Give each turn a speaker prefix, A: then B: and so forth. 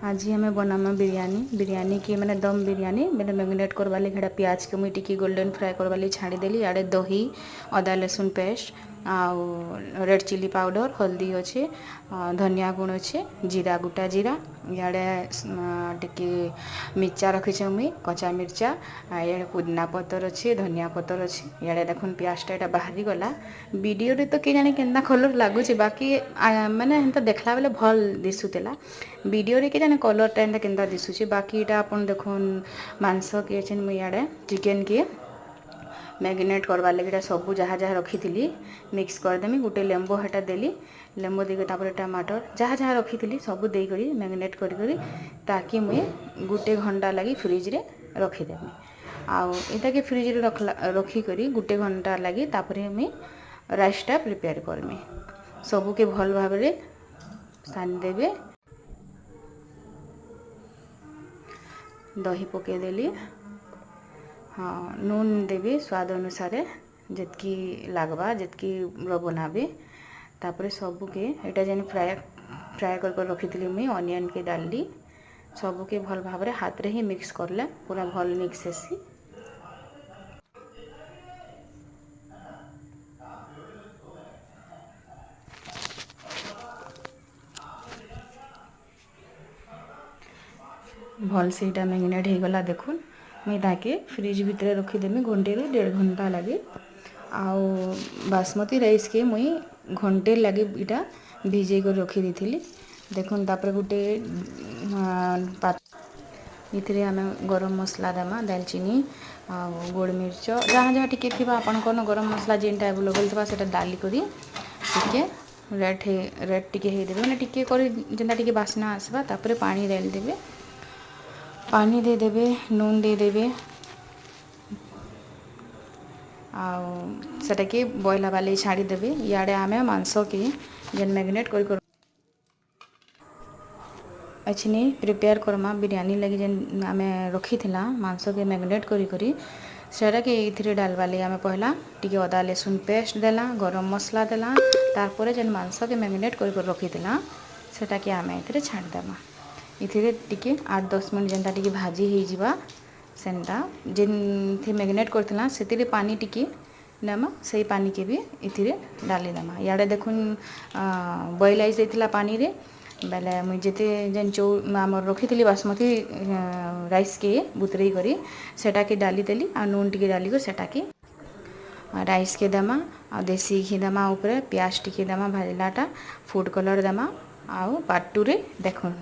A: आज हमें बनामा बिरयानी बिरयानी की मैंने दम बिरयानी मैंने मैरिनेट करवा ली हेड़ा प्याज के मुई टिकी गोल्डन फ्राए करवा ली छाड़ीदेली आड़े दही अदा लसुन पेस्ट आउ रेड चिली पाउडर हल्दी अच्छे धनिया गुण अच्छे जीरा गोटा जीरा इे टिकी मिर्चा रखीचे मुई कचा मिर्चा इे पुदीना पतर अच्छे धनिया पतर अच्छे इे देखुन प्याजटा यहाँ बाहरी गला वीडियो रे तो के जाने केन्ता कलर लगुच बाकी मैंने हेन्ता देखला बेले भल दिशुला वीडियो रे के जाने कलरटा एंता केन्ता दिशुचे बाकी यहाँ आपन देखुन मांस के मुई इे चिकेन के मैरिनेट करवार लगे सबू जहाँ जहाँ रखी थी मिक्स करदेमी गोटे लेंबू हेटा देली लेंबू देकर तापर टमाटर जहाँ जहाँ रखी थी सबू देकर मैरिनेट करी ताकि मुई गोटे घंटा लगी फ्रिज रे रखीदेमी आउ इटा के फ्रिज रे रखिक गोटे घंटा लगी तापर मुई राइसटा प्रिपेयर करमी सबू के भल भाव सानी देबे दही पकईदेली हाँ नून देवी स्वाद अनुसार जितकी लगवा जितकी बनाबे तापर सबुके यहाँ जेन फ्राए कर रखी थी मुई अनियन के डाली सबुके भल भाव हाथ रे ही मिक्स करले पूरा भल मिक्स हेसी भल से यहाँ मैरिनेट हो गला देखुन मुई ताके फ्रिज भितर रखीदेमी घंटे रू 1.5 घंटा लगे आउ बासमती राइस के मुई घंटे लगे इटा भिजे कर रखी दी देखुन तापर गोटे इथिरे आमे गरम मसला देमा दालचीनी गोल मिर्च जहाँ जहाँ टिके थिबा आपन कोन गरम मसला जेनटा अवेलेबल थिबा सेटा डाली करी टिके रेड टिके हे देबे माने टिके करी जेनटा टिके बासना आसबा तापर पानी डाल देबे पानी दे देबे नून दे देबे सेटा के बॉयल वाले छाड़ी देबे इे आमे मांस के जेन मैरिनेट कर अच्छी प्रिपेयर करमा बिरयानी लगी जेन आमे रखी थिला मांस के मैरिनेट करी सेटा के इथिरे डालवाले आमे पहला टिके अदा लसुन पेस्ट देला गरम मसला देला तारपरे जेन मांस के मैरिनेट कर रखी थिला सेटा के आमे इथिरे छाड़ देमा इथिरे टिके 8-10 मिनट जेनता टिके भाजी हो जिबा सेनता जेन थी मैरिनेट करथिला सेतिरे पानी टिके नेमा सही पानी के भी इथिरे डाली देमा इे देखुन बॉयल आई जाइथिला पानी रे बेले मुई जेते जेन आमर रखी थी बासमती राइस के बुतरई करी सेटा के डाली देली आ नून टिके डाली कर सेटा के राइस के देमा आ देसी घी देमा ऊपर प्याज टिके देमा भाजलाटा फूड कलर देमा आउ पार्ट 2 रे देखुन।